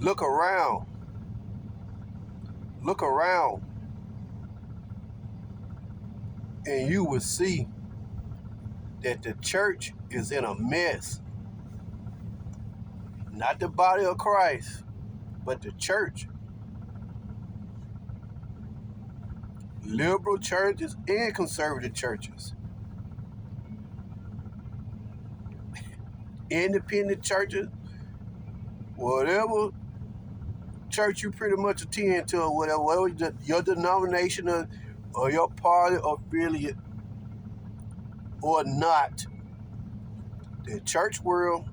Look around. Look around, and you will see that the church is in a mess. Not the body of Christ, but the church. Liberal churches and conservative churches. Independent churches, whatever church you pretty much attend to, or whatever your denomination or your party affiliate or not, the church world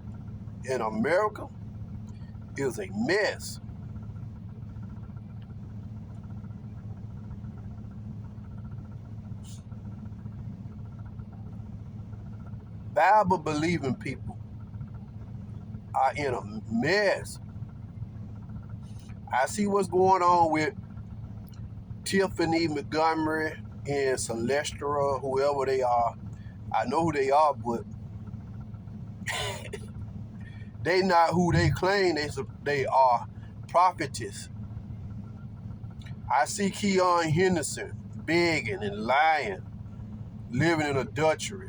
in America is a mess. Bible believing people are in a mess. I see what's going on with Tiffany Montgomery and Celestia, whoever they are. I know who they are, but they not who they claim they are. Prophetess. I see Keon Henderson begging and lying, living in adultery.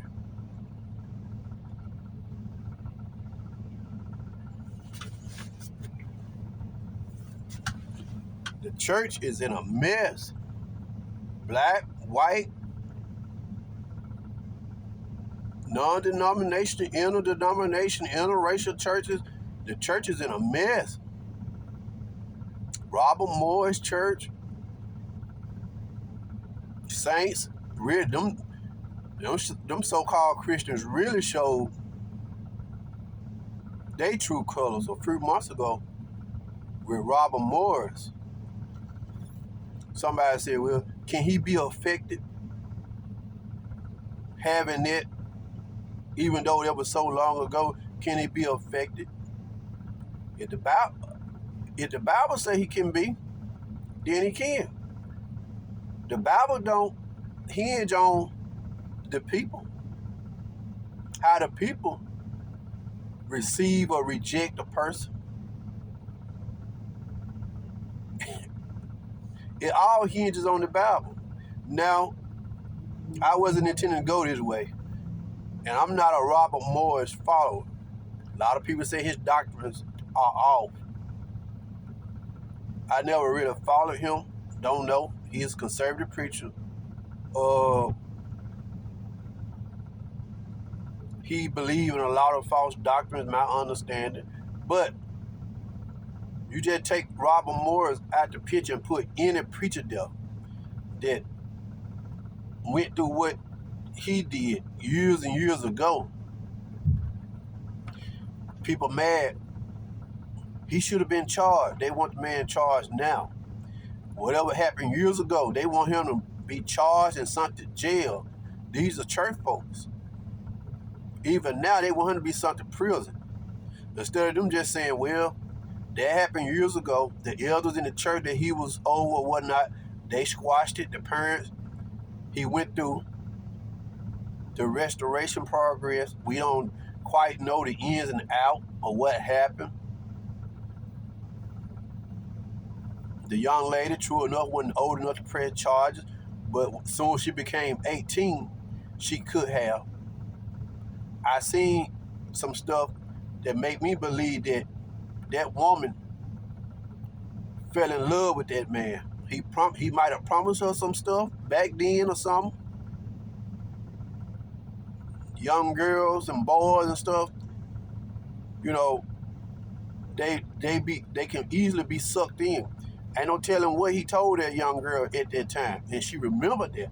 The church is in a mess. Black, white, non-denominational, interdenomination, interracial churches. The church is in a mess. Robert Morris Church, Saints, really, them so-called Christians really showed their true colors a few months ago with Robert Morris. Somebody said, well, can he be affected having it, even though it was so long ago? Can he be affected? If the Bible say he can be, then he can. The Bible don't hinge on the people, how the people receive or reject a person. It all hinges on the Bible. Now, I wasn't intending to go this way, and I'm not a Robert Morris follower. A lot of people say his doctrines are off. I never really followed him. Don't know. He's a conservative preacher. He believed in a lot of false doctrines, my understanding. But you just take Robert Morris out the picture and put any preacher there that went through what he did years and years ago. People mad. He should have been charged. They want the man charged now. Whatever happened years ago, they want him to be charged and sent to jail. These are church folks. Even now, they want him to be sent to prison. Instead of them just saying, well, that happened years ago. The elders in the church that he was over or whatnot, they squashed it. The parents, he went through the restoration progress. We don't quite know the ins and outs of what happened. The young lady, true enough, wasn't old enough to press charges, but as soon as she became 18, she could have. I seen some stuff that made me believe that that woman fell in love with that man. He might have promised her some stuff back then or something. Young girls and boys and stuff, you know, they can easily be sucked in. Ain't no telling what he told that young girl at that time, and she remembered that.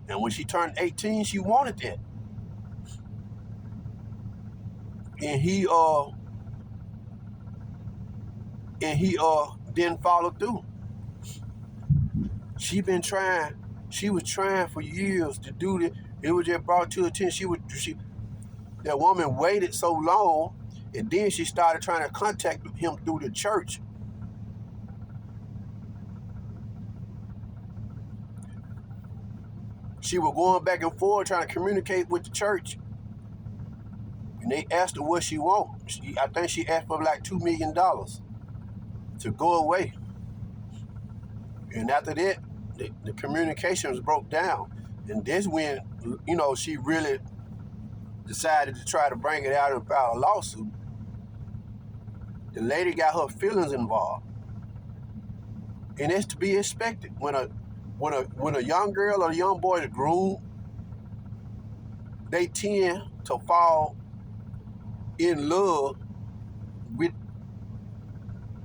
And when she turned 18, she wanted that. And he didn't follow through. She was trying for years to do this. It was just brought to her attention. That woman waited so long, and then she started trying to contact him through the church. She was going back and forth trying to communicate with the church. And they asked her what she want. I think she asked for like $2 million. to go away. And after that, the communications broke down. And that's when, she really decided to try to bring it out and file a lawsuit. The lady got her feelings involved. And it's to be expected. When a young girl or a young boy is groomed, they tend to fall in love with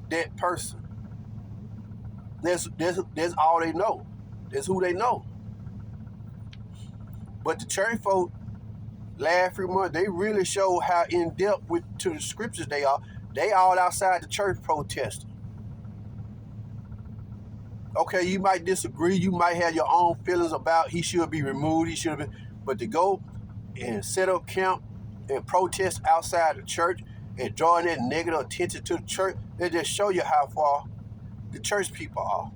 that person. That's all they know. That's who they know. But the church folk, last few months, they really show how in depth to the scriptures they are. They all outside the church protesting. Okay, you might disagree. You might have your own feelings about he should be removed. He should have been, but to go and set up camp and protest outside the church and drawing that negative attention to the church, they just show you how far the church people are.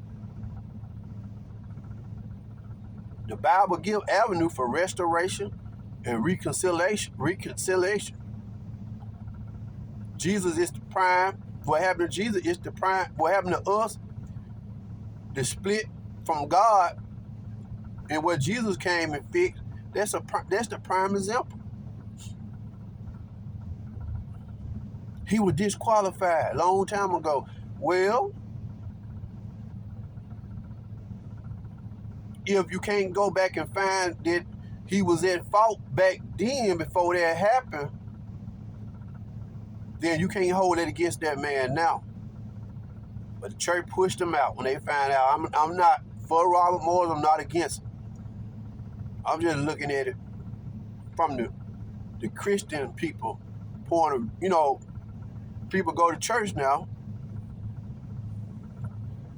The Bible gives avenue for restoration and reconciliation. Jesus is the prime. What happened to Jesus is the prime. What happened to us, the split from God, and what Jesus came and fixed, that's the prime example. He was disqualified a long time ago. Well, if you can't go back and find that he was at fault back then before that happened, then you can't hold it against that man now. But the church pushed him out when they found out. I'm not for Robert Morris. I'm not against him. I'm just looking at it from the Christian people point of, people go to church now,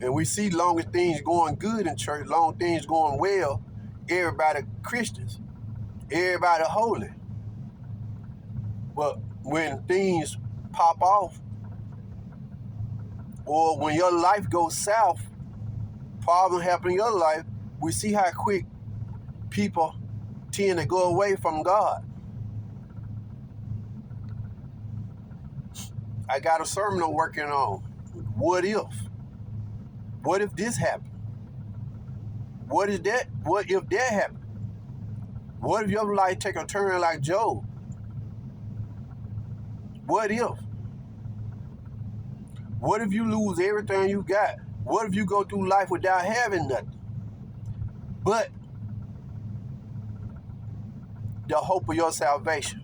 and we see long as things going good in church, long as things going well, everybody Christians, everybody holy. But when things pop off, or when your life goes south, problem happen in your life, we see how quick people tend to go away from God. I got a sermon I'm working on. What if? What if this happened? What if that happened? What if your life take a turn like Job? What if? What if you lose everything you got? What if you go through life without having nothing but the hope of your salvation?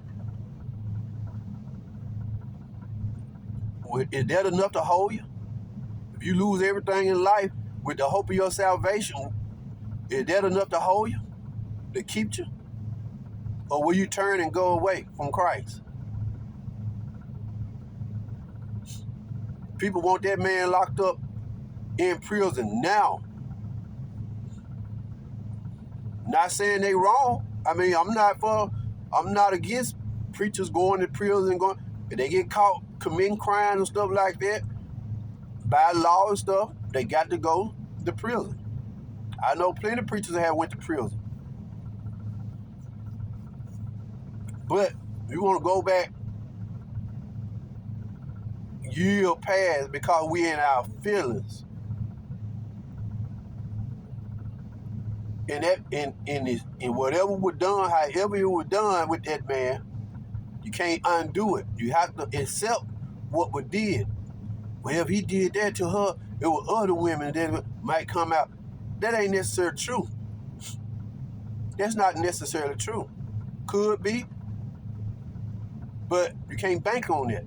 Is that enough to hold you? If you lose everything in life with the hope of your salvation, is that enough to hold you, to keep you? Or will you turn and go away from Christ? People want that man locked up in prison now. Not saying they wrong. I mean, I'm not against preachers going to prison, if they get caught committing crimes and stuff like that, by law and stuff, they got to go to prison. I know plenty of preachers that have went to prison. But you want to go back year past because we in our feelings. And that in whatever was done, however it was done with that man, you can't undo it. You have to accept what was did. Well, if he did that to her, it was other women that might come out. That ain't necessarily true. That's not necessarily true. Could be, but you can't bank on it.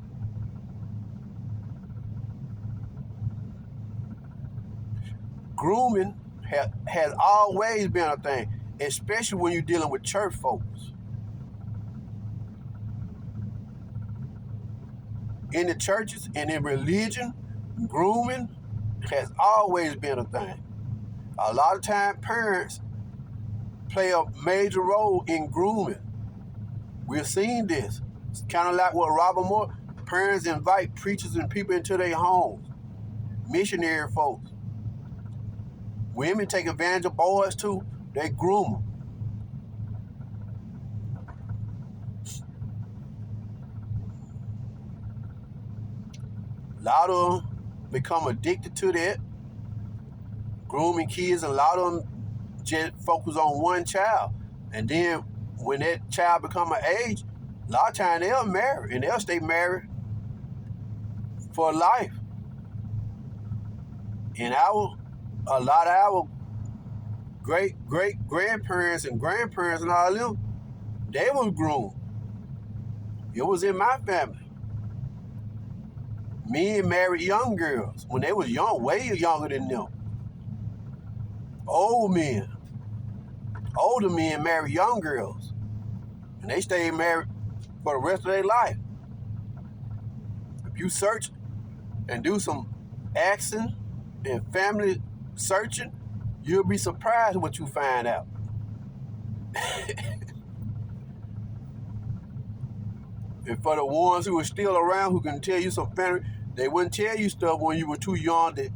Grooming has always been a thing, especially when you're dealing with church folks. In the churches and in religion, grooming has always been a thing. A lot of times parents play a major role in grooming. We're seeing this. It's kind of like what Robert Moore, parents invite preachers and people into their homes, missionary folks. Women take advantage of boys too. They groom them. A lot of them become addicted to that, grooming kids. A lot of them just focus on one child. And then when that child become an age, a lot of times they'll marry, and they'll stay married for life. And a lot of our great grandparents and grandparents and all of them, they was groomed. It was in my family. Men married young girls when they was young, way younger than them. Older men married young girls, and they stayed married for the rest of their life. If you search and do some asking and family searching, you'll be surprised what you find out. And for the ones who are still around, who can tell you some family, they wouldn't tell you stuff when you were too young to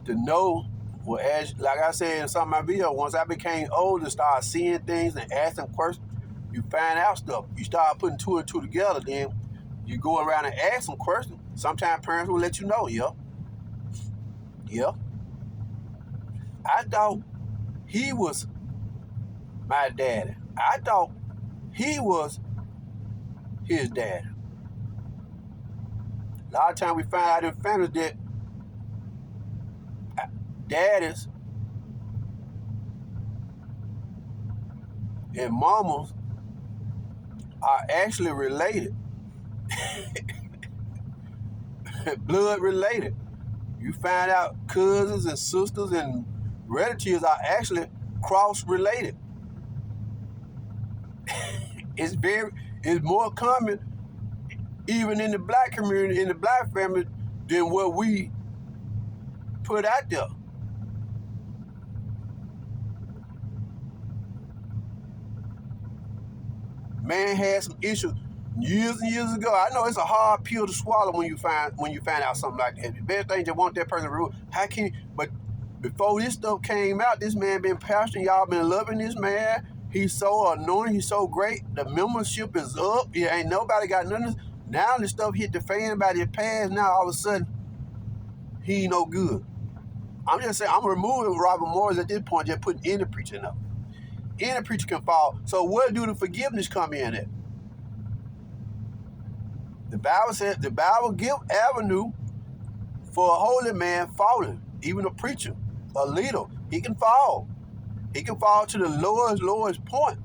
know. Well, as like I said in some of my videos, once I became older, started seeing things and asking questions, you find out stuff. You start putting two and two together, then you go around and ask some questions. Sometimes parents will let you know, yeah. I thought he was my daddy. I thought he was his daddy. A lot of times we find out in families that daddies and mamas are actually related. Blood related. You find out cousins and sisters and relatives are actually cross related. It's more common even in the black community, in the black family, than what we put out there. Man had some issues years and years ago. I know it's a hard pill to swallow when you find out something like that. The best thing to want that person to rule. How can you? But before this stuff came out, this man been pastoring. Y'all been loving this man. He's so anointed. He's so great. The membership is up. Yeah, ain't nobody got nothing. Now the stuff hit the fan about his past. Now all of a sudden, he ain't no good. I'm just saying, I'm removing Robert Morris at this point, just putting any preacher up. Any preacher can fall. So where do the forgiveness come in at? The Bible says, the Bible give avenue for a holy man falling. Even a preacher, a leader, he can fall. He can fall to the lowest point.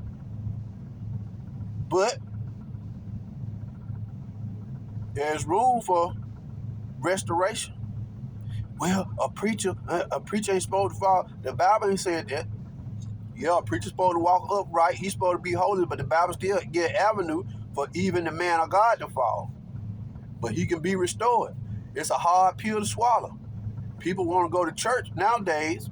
But there's room for restoration. Well, a preacher ain't supposed to fall. The Bible ain't said that. Yeah, a preacher's supposed to walk upright. He's supposed to be holy, but the Bible still give avenue for even the man of God to fall. But he can be restored. It's a hard pill to swallow. People want to go to church nowadays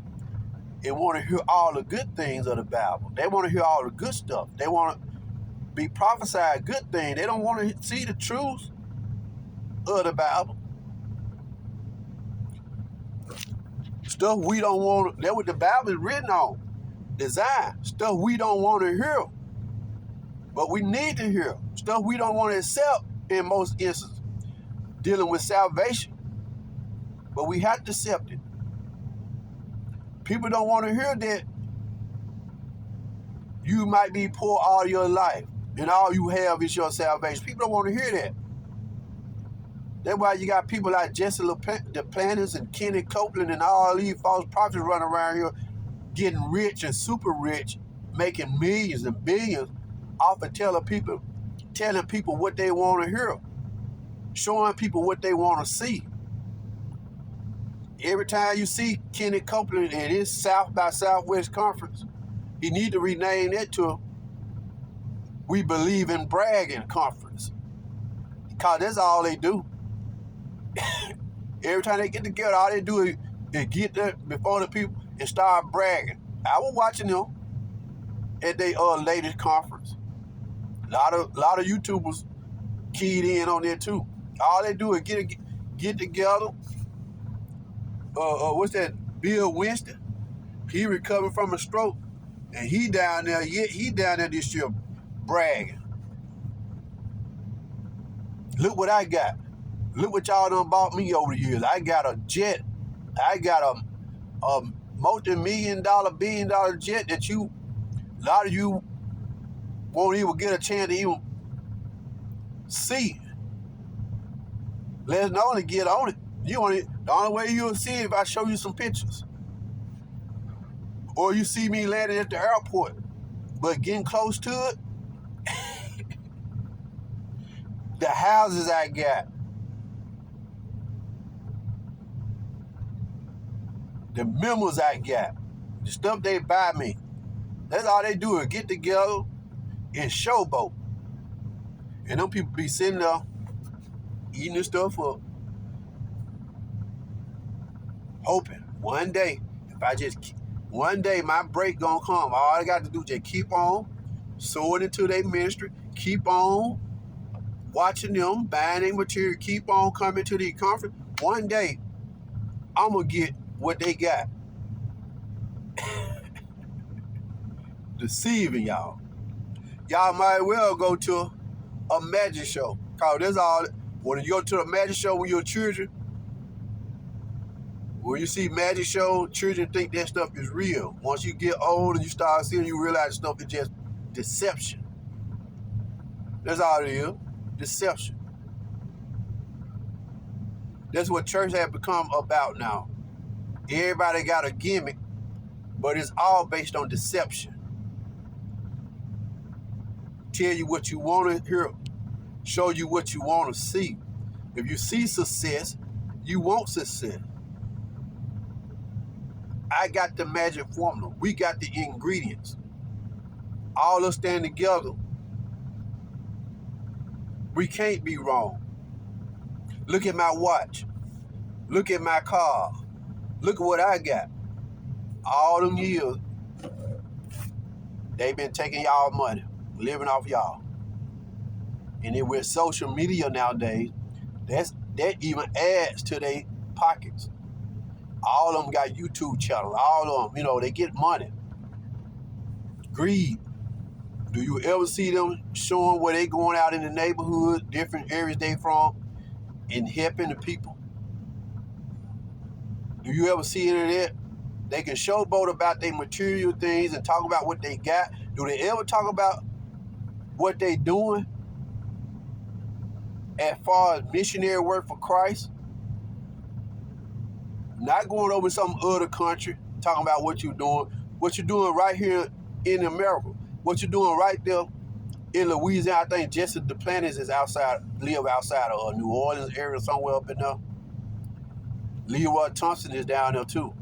and want to hear all the good things of the Bible. They want to hear all the good stuff. They want to be prophesied good things. They don't want to see the truth of the Bible. Stuff we don't want. That's what the Bible is written on. Design. Stuff we don't want to hear. But we need to hear. Stuff we don't want to accept in most instances. Dealing with salvation. But we have to accept it. People don't want to hear that you might be poor all your life and all you have is your salvation. People don't want to hear that. That's why you got people like Jesse Duplantis and Kenny Copeland and all these false prophets running around here getting rich and super rich, making millions and billions off of telling people what they want to hear, showing people what they want to see. Every time you see Kenny Copeland at his South by Southwest conference, he need to rename it to We Believe in Bragging Conference. Because that's all they do. Every time they get together, all they do is get there before the people and start bragging. I was watching them at their latest conference. A lot of YouTubers keyed in on there too. All they do is get together. What's that? Bill Winston. He recovered from a stroke, and he down there this year bragging. Look what I got. Look what y'all done bought me over the years. I got a jet. I got a multi-million-dollar, billion-dollar jet that a lot of you won't even get a chance to even see. Let's not only get on it. The only way you'll see it if I show you some pictures. Or you see me landing at the airport. But getting close to it, the houses I got, the memos I got, the stuff they buy me, that's all they do is get together and showboat. And them people be sitting there eating this stuff up, hoping one day, one day my break gonna come. All I got to do is just keep on sowing into their ministry, keep on watching them, buying their material, keep on coming to the conference. One day, I'm gonna get what they got. Deceiving y'all. Y'all might well go to a magic show. Cause that's all. When you go to a magic show when you're children, when you see magic show, children think that stuff is real. Once you get old and you start seeing, you realize stuff is just deception. That's all it is. Deception. That's what church has become about now. Everybody got a gimmick, but it's all based on deception. Tell you what you want to hear, show you what you want to see. If you see success, you want success. I got the magic formula. We got the ingredients. All us stand together. We can't be wrong. Look at my watch. Look at my car. Look at what I got. All them years, they've been taking y'all money, living off y'all. And then with social media nowadays, that even adds to their pockets. All of them got YouTube channels. All of them, they get money. Greed. Do you ever see them showing where they going out in the neighborhood, different areas they from, and helping the people? Do you ever see any of that? They can showboat about their material things and talk about what they got. Do they ever talk about what they doing as far as missionary work for Christ? Not going over some other country, talking about what you're doing right here in America. What you're doing right there in Louisiana. I think Jesse Duplantis is live outside of New Orleans area, somewhere up in there. Leroy Thompson is down there too,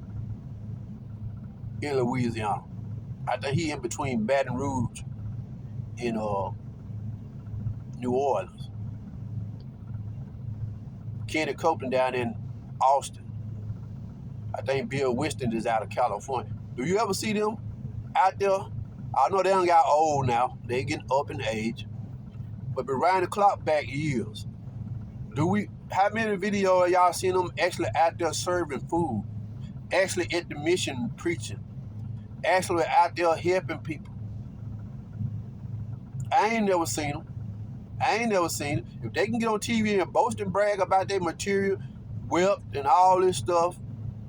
in Louisiana. I think he in between Baton Rouge and New Orleans. Kenny Copeland down in Austin. I think Bill Winston is out of California. Do you ever see them out there? I know they done got old now. They getting up in age. But behind the clock back years. How many videos y'all seen them actually out there serving food? Actually at the mission preaching? Actually out there helping people? I ain't never seen them. If they can get on TV and boast and brag about their material, wealth, and all this stuff,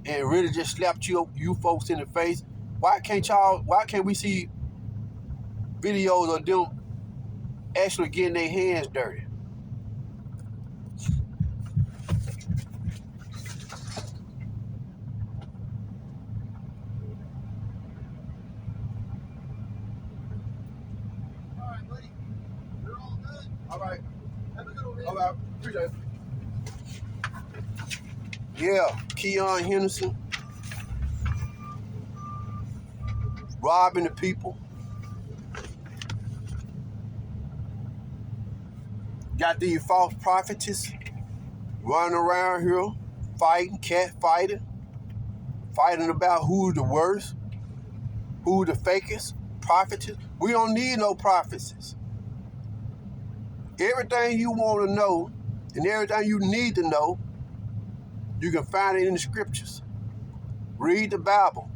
and really just slap you folks in the face, why can't we see videos of them actually getting their hands dirty? All right, buddy. You're all good. All right. Have a good one, man. All right. Appreciate it. Yeah, Keon Henderson. Robbing the people. Got these false prophets running around here, fighting about who's the worst, who the fakest prophets. We don't need no prophecies. Everything you want to know and everything you need to know, you can find it in the scriptures. Read the Bible.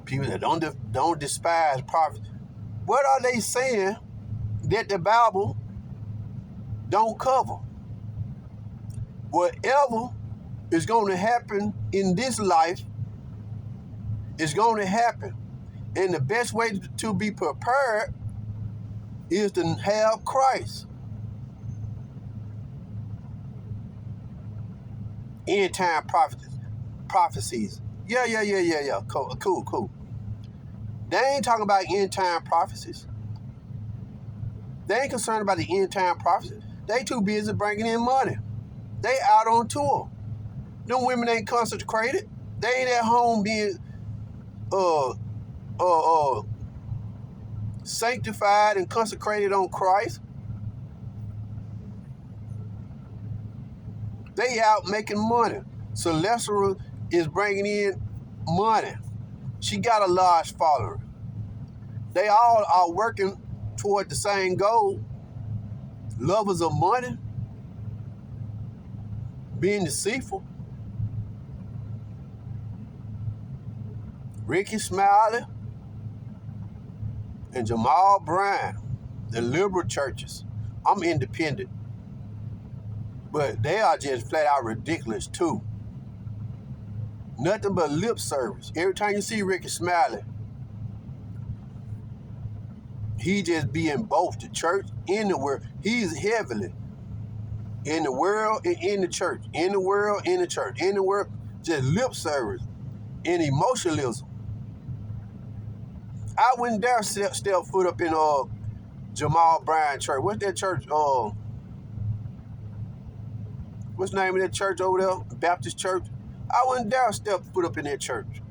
People that don't despise prophets. What are they saying that the Bible don't cover? Whatever is going to happen in this life is going to happen. And the best way to be prepared is to have Christ. End time prophecies. Yeah. Cool. They ain't talking about end time prophecies. They ain't concerned about the end time prophecies. They too busy bringing in money. They out on tour. Them women ain't consecrated. They ain't at home being sanctified and consecrated on Christ. They out making money. Celestial is bringing in money. She got a large following. They all are working toward the same goal. Lovers of money, being deceitful. Ricky Smiley and Jamal Bryant, the liberal churches. I'm independent, but they are just flat out ridiculous too. Nothing but lip service. Every time you see Ricky Smiley, he just be in both the church and the world. He's heavily in the world and in the church. In the world, in the church. In the world, just lip service and emotionalism. I wouldn't dare step foot up in Jamal Bryant church. What's that church? What's the name of that church over there? Baptist church. I wouldn't dare step foot up in that church.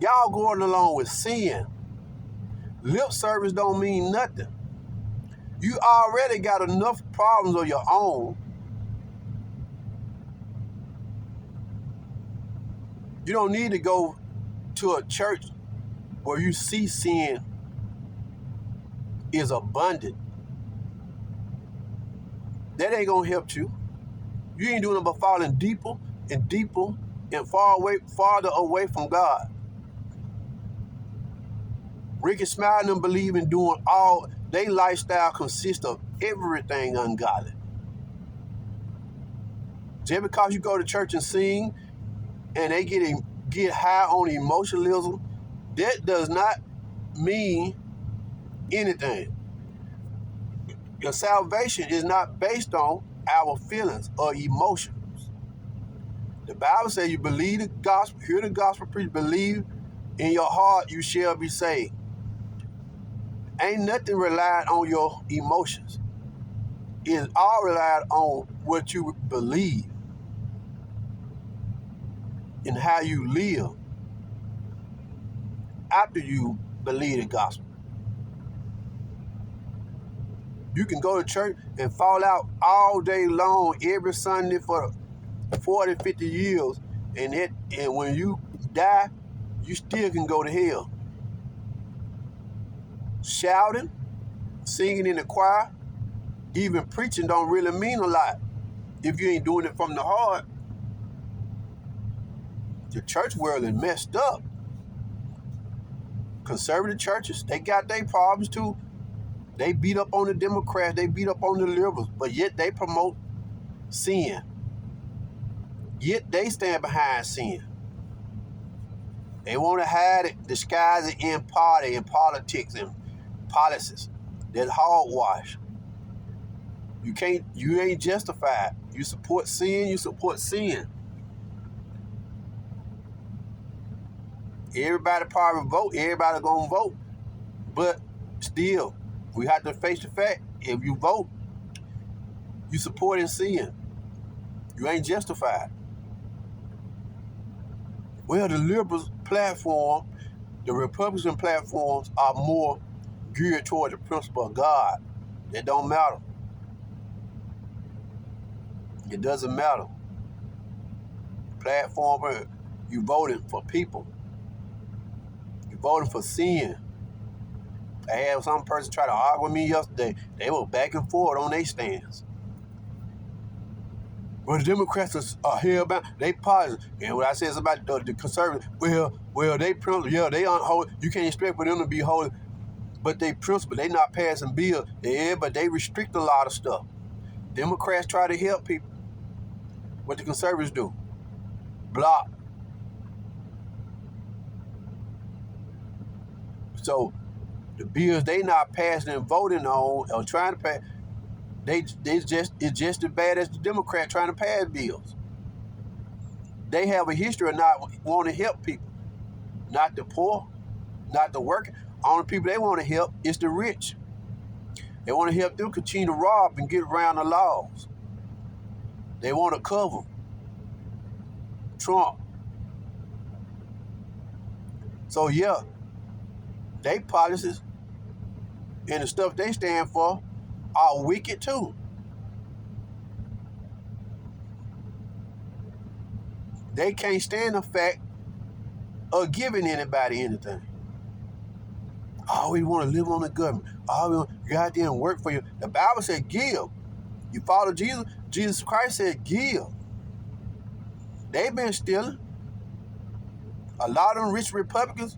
Y'all going along with sin. Lip service don't mean nothing. You already got enough problems of your own. You don't need to go to a church where you see sin is abundant. That ain't gonna help you. You ain't doing it but falling deeper and deeper and farther away from God. Ricky Smiley and them believe in doing all, their lifestyle consists of everything ungodly. Just because you go to church and sing and they get high on emotionalism, that does not mean anything. Your salvation is not based on our feelings or emotions. The Bible says you believe the gospel, hear the gospel preached, believe in your heart you shall be saved. Ain't nothing relied on your emotions. It's all relied on what you believe and how you live after you believe the gospel. You can go to church and fall out all day long, every Sunday for 40, 50 years, and when you die, you still can go to hell. Shouting, singing in the choir, even preaching don't really mean a lot if you ain't doing it from the heart. The church world is messed up. Conservative churches, they got their problems too. They beat up on the Democrats, they beat up on the liberals, but yet they promote sin. Yet they stand behind sin. They want to hide it, disguise it in party and politics and policies. That's hogwash. You ain't justified. You support sin, you support sin. Everybody probably vote, everybody gonna vote. But still, we have to face the fact, if you vote, you supporting sin. You ain't justified. Well, the liberals platform, the Republican platforms are more geared toward the principle of God. It don't matter. It doesn't matter. Platform, you voted for people. You voted for sin. I had some person try to argue with me yesterday. They were back and forth on their stance. Well, the Democrats are hell-bound. They positive. And what I said is about the conservatives, well, they unholy. You can't expect for them to be holy. But they principle, they not passing bills. Yeah, but they restrict a lot of stuff. Democrats try to help people. What the conservatives do? Block. So the bills they not passing and voting on or trying to pass, it's just as bad as the Democrat trying to pass bills. They have a history of not wanting to help people, not the poor, not the working. Only people they want to help is the rich. They want to help them continue to rob and get around the laws. They want to cover Trump. So yeah, they policies and the stuff they stand for are wicked too. They can't stand the fact of giving anybody anything. Oh, we want to live on the government. Oh, we want goddamn work for you. The Bible said give. You follow Jesus. Jesus Christ said give. They've been stealing. A lot of them rich Republicans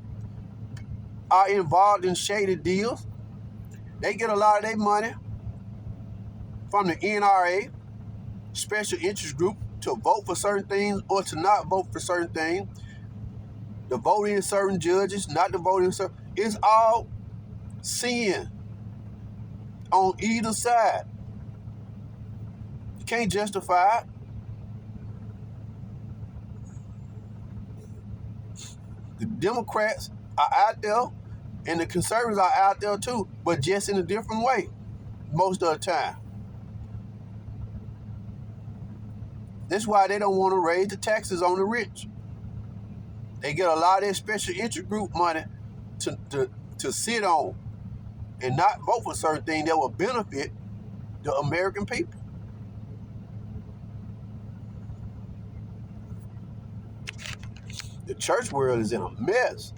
are involved in shady deals. They get a lot of their money from the NRA, special interest group, to vote for certain things or to not vote for certain things. To vote in certain judges, not to vote in certain. It's all sin on either side. You can't justify it. The Democrats are out there and the conservatives are out there too, but just in a different way most of the time. That's why they don't want to raise the taxes on the rich. They get a lot of their special interest group money to sit on and not vote for certain things that will benefit the American people. The church world is in a mess.